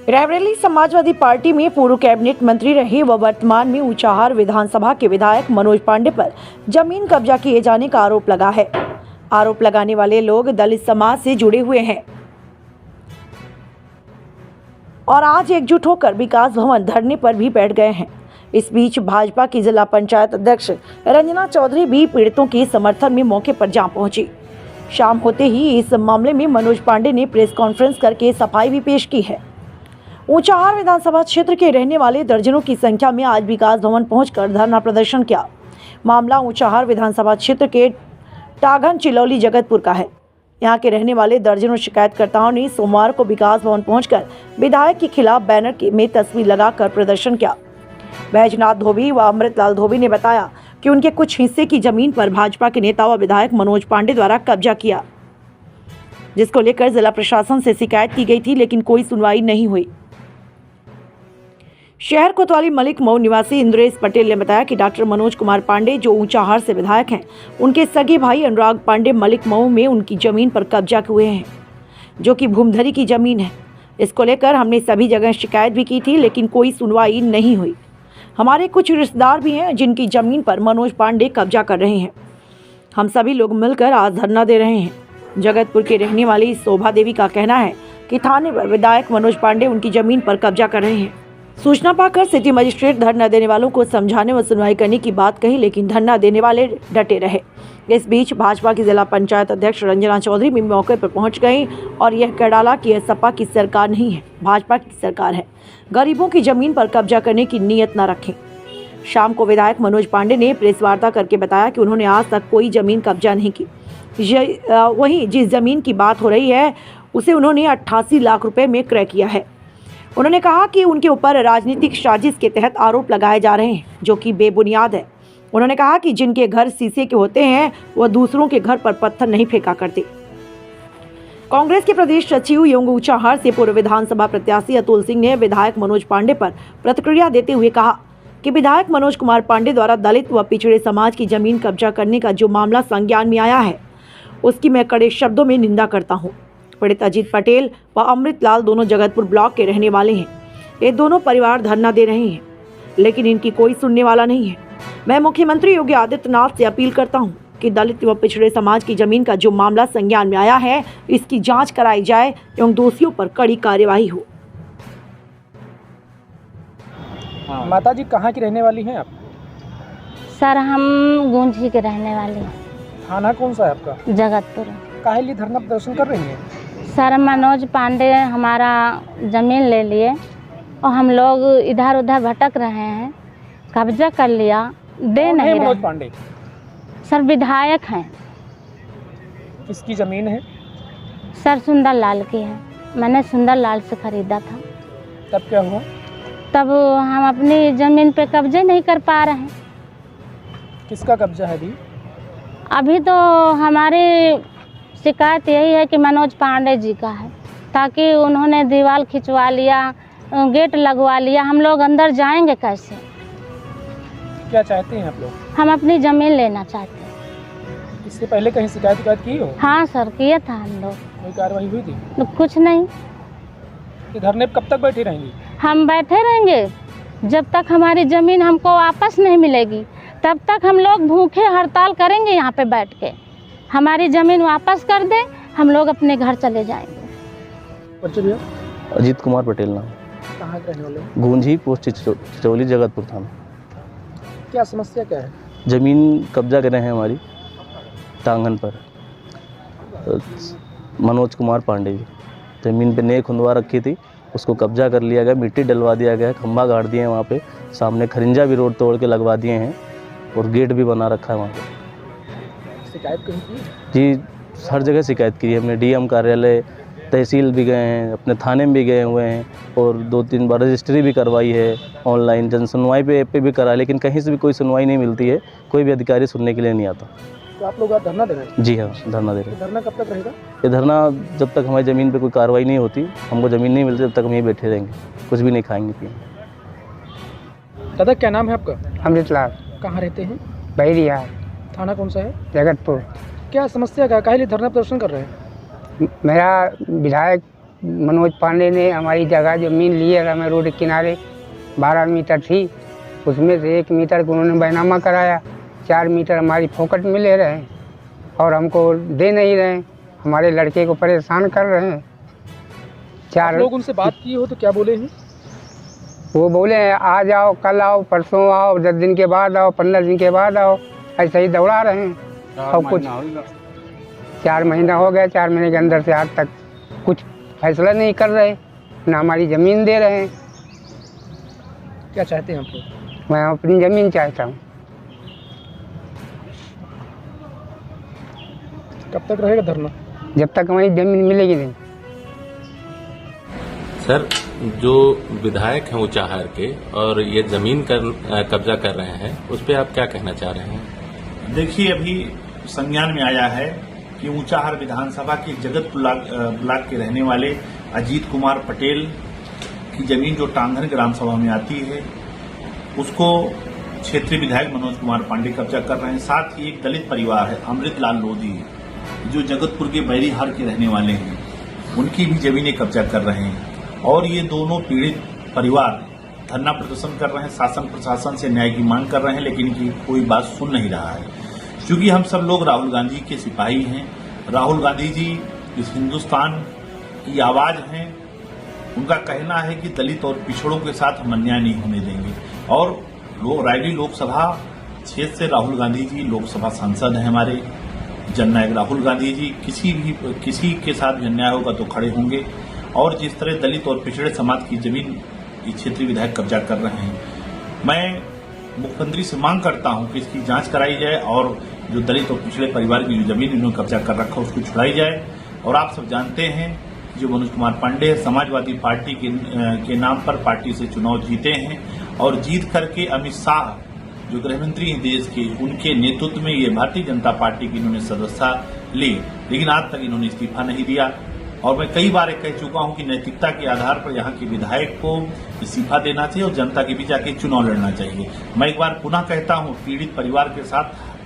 Raebareli Samajwadi party में पूर्व cabinet मंत्री रहे व वर्तमान में ऊंचाहार विधानसभा के विधायक मनोज पांडे पर जमीन कब्जा किए जाने का आरोप लगा है। आरोप लगाने वाले लोग दलित समाज से जुड़े हुए हैं और आज एकजुट होकर विकास भवन धरने पर भी बैठ गए हैं। इस बीच भाजपा की जिला पंचायत अध्यक्ष रंजना चौधरी भी पीड़ितों के समर्थन में मौके पर जा पहुंची। शाम होते ही इस मामले में मनोज पांडे ने प्रेस कॉन्फ्रेंस करके सफाई भी पेश की है। ऊंचाहार विधानसभा क्षेत्र के रहने वाले दर्जनों की संख्या में आज विकास भवन पहुंचकर धरना प्रदर्शन किया। मामला ऊंचाहार विधानसभा क्षेत्र के टाघन चिलौली जगतपुर का है। यहां के रहने वाले दर्जनों शिकायतकर्ताओं ने सोमवार को विकास भवन पहुंचकर विधायक के खिलाफ बैनर में तस्वीर लगाकर प्रदर्शन किया। बैजनाथ धोबी व अमृतलाल धोबी ने बताया कि उनके कुछ हिस्से की जमीन पर भाजपा के नेता व विधायक मनोज पांडे द्वारा कब्जा किया, जिसको लेकर जिला प्रशासन से शिकायत की गई थी, लेकिन कोई सुनवाई नहीं हुई। शहर कोतवाली मलिक मऊ निवासी इंद्रेश पटेल ने बताया कि डॉक्टर मनोज कुमार पांडे जो ऊंचाहार से विधायक हैं, उनके सगे भाई अनुराग पांडे मलिक मऊ में उनकी जमीन पर कब्जा हुए हैं, जो कि भूमधरी की जमीन है। इसको लेकर हमने सभी जगह शिकायत भी की थी, लेकिन कोई सुनवाई नहीं हुई। हमारे कुछ रिश्तेदार भी हैं जिनकी जमीन पर मनोज पांडे कब्जा कर रहे हैं। हम सभी लोग मिलकर आज धरना दे रहे हैं। जगतपुर के रहने वाली शोभा देवी का कहना है कि थाने पर विधायक मनोज पांडे उनकी जमीन पर कब्जा कर रहे हैं। सूचना पाकर सिटी मजिस्ट्रेट धरना देने वालों को समझाने व सुनवाई करने की बात कही, लेकिन धरना देने वाले डटे रहे। इस बीच भाजपा की जिला पंचायत अध्यक्ष रंजना चौधरी भी मौके पर पहुंच गई और यह कह डाला कि यह सपा की सरकार नहीं है, भाजपा की सरकार है। गरीबों की जमीन पर कब्जा करने की नीयत न रखें। शाम को विधायक मनोज पांडे ने प्रेस वार्ता करके बताया कि उन्होंने आज तक कोई जमीन कब्जा नहीं की। वहीं जिस जमीन की बात हो रही है उसे उन्होंने 88 लाख रुपए में क्रय किया है। उन्होंने कहा कि उनके ऊपर राजनीतिक साजिश के तहत आरोप लगाए जा रहे हैं, जो कि बेबुनियाद है। उन्होंने कहा कि जिनके घर शीशे के होते हैं वह दूसरों के घर पर पत्थर नहीं फेंका करते। कांग्रेस के प्रदेश सचिव एवं ऊंचाहार से पूर्व विधानसभा प्रत्याशी अतुल सिंह ने विधायक मनोज पांडे पर प्रतिक्रिया देते हुए कहा कि विधायक मनोज कुमार पांडे द्वारा दलित व पिछड़े समाज की जमीन कब्जा करने का जो मामला संज्ञान में आया है, उसकी मैं कड़े शब्दों में निंदा करता हूँ। पीड़ित अजीत पटेल व अमृतलाल दोनों जगतपुर ब्लॉक के रहने वाले हैं। ये दोनों परिवार धरना दे रहे हैं, लेकिन इनकी कोई सुनने वाला नहीं है। मैं मुख्यमंत्री योगी आदित्यनाथ से अपील करता हूं कि दलित व पिछड़े समाज की जमीन का जो मामला संज्ञान में आया है, इसकी जांच कराई जाए एवं दोषियों पर कड़ी कार्यवाही हो। माता जी कहाँ की रहने वाली हैं आप? सर हम गूंजी के रहने वाले हैं। थाना कौन सा है आपका? जगतपुर। काहे लिए धरना प्रदर्शन कर रही हैं? सर मनोज पांडे हमारा ज़मीन ले लिए और हम लोग इधर उधर भटक रहे हैं, कब्जा कर लिया, दे नहीं रहे। मनोज पांडे सर विधायक हैं। किसकी ज़मीन है? सर सुंदर लाल की है। मैंने सुंदर लाल से ख़रीदा था। तब क्या हुआ? तब हम अपनी ज़मीन पे कब्जे नहीं कर पा रहे हैं। किसका कब्जा है अभी? अभी तो हमारी शिकायत यही है कि मनोज पांडे जी का है, ताकि उन्होंने दीवार खिंचवा लिया, गेट लगवा लिया। हम लोग अंदर जाएंगे कैसे? क्या चाहते हैं आप लोग? हम अपनी ज़मीन लेना चाहते हैं। इससे पहले कहीं शिकायत की हो? हाँ सर, किया था हम लोग। कोई कार्रवाई हुई थी? तो कुछ नहीं। ये धरने पे कब तक बैठी रहेंगी? हम बैठे रहेंगे जब तक हमारी ज़मीन हमको वापस नहीं मिलेगी, तब तक हम लोग भूखे हड़ताल करेंगे यहाँ पे बैठ के। हमारी ज़मीन वापस कर दें, हम लोग अपने घर चले जाएंगे। अजीत कुमार पटेल नाम। कहाँ के रहने वाले? गूंजी पोस्ट चिचौली जगतपुर थाना। क्या समस्या क्या है? ज़मीन कब्जा कर रहे हैं हमारी टांगन पर। मनोज कुमार पांडे जी ज़मीन पे नए खुंदवा रखी थी, उसको कब्जा कर लिया गया, मिट्टी डलवा दिया गया, खंभा गाड़ दिए हैं वहाँ पे, सामने खरिंजा भी रोड तोड़ के लगवा दिए हैं और गेट भी बना रखा है वहाँ पे। शिकायत कहीं की? जी हर जगह शिकायत की है हमने। डीएम कार्यालय, तहसील भी गए हैं, अपने थाने में भी गए हुए हैं और 2-3 बार रजिस्ट्री भी करवाई है, ऑनलाइन जन सुनवाई पे ऐप पे भी करा, लेकिन कहीं से भी कोई सुनवाई नहीं मिलती है। कोई भी अधिकारी सुनने के लिए नहीं आता। तो आप लोग धरना दे रहे हैं? जी हाँ, धरना दे रहे हैं। धरना कब तक रहेगा? ये धरना जब तक हमारी ज़मीन पे कोई कार्रवाई नहीं होती, हमको ज़मीन नहीं मिलती, तब तक हम यहीं बैठे रहेंगे, कुछ भी नहीं खाएंगे पिएंगे। दादा क्या नाम है आपका? अमृतलाल। कहाँ रहते हैं? बैरिया। थाना कौन सा है? जगतपुर। क्या समस्या क्या, काहे लिए धरना प्रदर्शन कर रहे हैं? मेरा विधायक मनोज पांडे ने हमारी जगह ज़मीन ली है हमें रोड के किनारे 12 मीटर थी, उसमें से 1 मीटर को उन्होंने बैनामा कराया, 4 मीटर हमारी फोकट में ले रहे हैं और हमको दे नहीं रहे हैं, हमारे लड़के को परेशान कर रहे हैं। आप लोग उनसे बात की हो तो क्या बोले हैं? वो बोले हैं आ जाओ, कल आओ, परसों आओ, 10 दिन के बाद आओ, 15 दिन के बाद आओ, ऐसे ही दौड़ा रहे हैं। और कुछ 4 महीना हो गया, 4 महीने के अंदर से आज तक कुछ फैसला नहीं कर रहे, ना हमारी ज़मीन दे रहे हैं। क्या चाहते हैं आप लोग? मैं अपनी ज़मीन चाहता हूँ। कब तक रहेगा धरना? जब तक हमारी ज़मीन मिलेगी नहीं। सर, जो विधायक हैं ऊंचाहार के और ये जमीन कब्जा कर रहे हैं, उस पर आप क्या कहना चाह रहे हैं? देखिए, अभी संज्ञान में आया है कि ऊंचाहार विधानसभा के जगतपुर ब्लॉक के रहने वाले अजीत कुमार पटेल की जमीन जो टांगन ग्राम सभा में आती है, उसको क्षेत्रीय विधायक मनोज कुमार पांडे कब्जा कर रहे हैं। साथ ही एक दलित परिवार है अमृतलाल लोधी, जो जगतपुर के बैरीहार के रहने वाले हैं, उनकी भी जमीनें कब्जा कर रहे हैं। और ये दोनों पीड़ित परिवार धरना प्रदर्शन कर रहे हैं, शासन प्रशासन से न्याय की मांग कर रहे हैं, लेकिन इनकी कोई बात सुन नहीं रहा है। क्योंकि हम सब लोग राहुल गांधी के सिपाही हैं। राहुल गांधी जी इस हिंदुस्तान की आवाज हैं। उनका कहना है कि दलित और पिछड़ों के साथ हम अन्याय नहीं होने देंगे। और रायली लोकसभा क्षेत्र से राहुल गांधी जी लोकसभा सांसद हैं हमारे। जननायक राहुल गांधी जी किसी के साथ भी अन्याय होगा तो खड़े होंगे। और जिस तरह दलित और पिछड़े समाज की जमीन क्षेत्रीय विधायक कब्जा कर रहे हैं, मैं मुख्यमंत्री से मांग करता हूं कि इसकी जांच कराई जाए और जो दलित और पिछड़े परिवार की जो जमीन इन्होंने कब्जा कर रखा उसको छुड़ाई जाए। और आप सब जानते हैं जो मनोज कुमार पांडे समाजवादी पार्टी के नाम पर पार्टी से चुनाव जीते हैं और जीत करके अमित शाह जो गृहमंत्री हैं देश के, उनके नेतृत्व में ये भारतीय जनता पार्टी की इन्होंने सदस्यता ली, लेकिन आज तक इन्होंने इस्तीफा नहीं दिया। और मैं कई बार कह चुका हूं कि नैतिकता के आधार पर यहाँ के विधायक को इस्तीफा देना चाहिए और जनता के बीच आके चुनाव लड़ना चाहिए। मैं एक बार पुनः कहता हूं, पीड़ित परिवार के साथ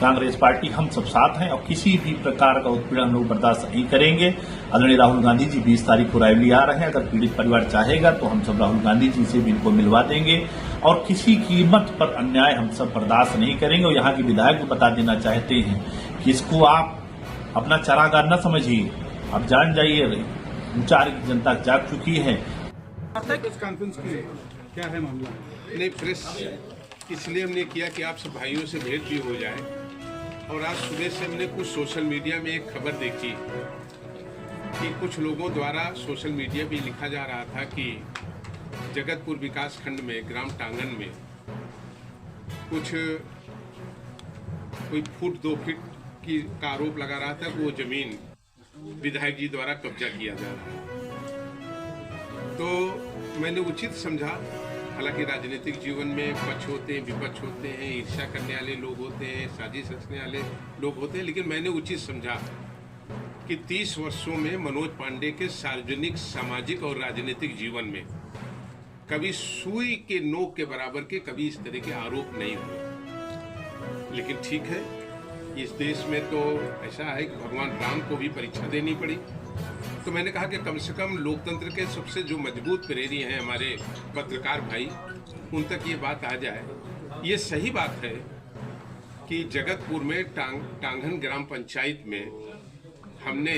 कांग्रेस पार्टी हम सब साथ हैं और किसी भी प्रकार का उत्पीड़न हम लोग बर्दाश्त नहीं करेंगे। आदरणीय राहुल गांधी जी 20 तारीख को रायली आ रहे हैं। अगर पीड़ित परिवार चाहेगा तो हम सब राहुल गांधी जी से भी इनको मिलवा देंगे और किसी कीमत पर अन्याय हम सब बर्दाश्त नहीं करेंगे। और यहाँ के विधायक को बता देना चाहते हैं कि इसको आप अपना चारागार न समझिए, आप जान जाइए ऊंचाहार की जनता जाग चुकी है। कॉन्फ्रेंस की क्या है मामला? नहीं, प्रेस इसलिए हमने किया कि आप सब भाइयों से भेंट भी हो जाए। और आज सुबह से हमने कुछ सोशल मीडिया में एक खबर देखी कि कुछ लोगों द्वारा सोशल मीडिया पे लिखा जा रहा था कि जगतपुर विकास खंड में ग्राम टांगन में कुछ कोई फुट 2 फीट का आरोप लगा रहा था कि वो जमीन विधायक जी द्वारा कब्जा किया जा रहा है। तो मैंने उचित समझा, हालांकि राजनीतिक जीवन में पक्ष होते हैं, विपक्ष होते हैं, ईर्ष्या करने वाले लोग होते हैं, साजिश रचने वाले लोग होते हैं, लेकिन मैंने उचित समझा कि 30 वर्षों में मनोज पांडे के सार्वजनिक, सामाजिक और राजनीतिक जीवन में कभी सुई के नोक के बराबर के कभी इस तरह के आरोप नहीं हुए। लेकिन ठीक है, इस देश में तो ऐसा है कि भगवान राम को भी परीक्षा देनी पड़ी। तो मैंने कहा कि कम से कम लोकतंत्र के सबसे जो मजबूत प्रेरी हैं हमारे पत्रकार भाई, उन तक ये बात आ जाए। ये सही बात है कि जगतपुर में टांगन ग्राम पंचायत में हमने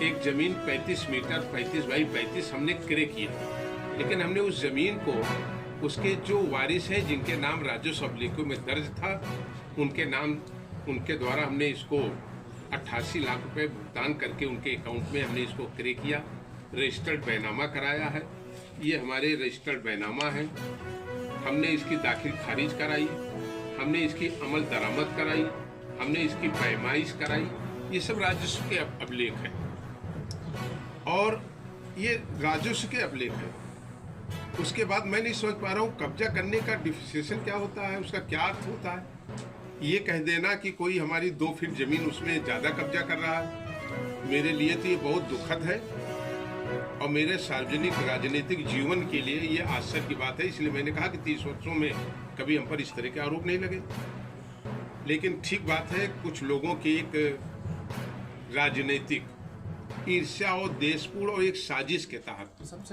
एक जमीन 35 मीटर 35 बाई 35 हमने क्रय किया, लेकिन हमने उस जमीन को उसके जो वारिस हैं जिनके नाम राजस्व अभिलेखों में दर्ज था, उनके द्वारा हमने इसको 88 लाख रुपए भुगतान करके उनके अकाउंट में हमने इसको क्रय किया, रजिस्टर्ड बैनामा कराया है। ये हमारे रजिस्टर्ड बैनामा है। हमने इसकी दाखिल खारिज कराई, हमने इसकी अमल दरामद कराई, हमने इसकी पैमाइश कराई। ये सब राजस्व के अभिलेख है और ये राजस्व के अभिलेख है। उसके बाद मैं नहीं समझ पा रहा हूँ कब्जा करने का डिफिनेशन क्या होता है, उसका क्या अर्थ होता है। ये कह देना कि कोई हमारी 2 फीट जमीन उसमें ज़्यादा कब्जा कर रहा है, मेरे लिए तो ये बहुत दुखद है और मेरे सार्वजनिक राजनीतिक जीवन के लिए ये आश्चर्य की बात है। इसलिए मैंने कहा कि 30 वर्षों में कभी हम पर इस तरह के आरोप नहीं लगे। लेकिन ठीक बात है, कुछ लोगों की एक राजनीतिक ईर्ष्या और देशपूर्ण और एक साजिश के तहत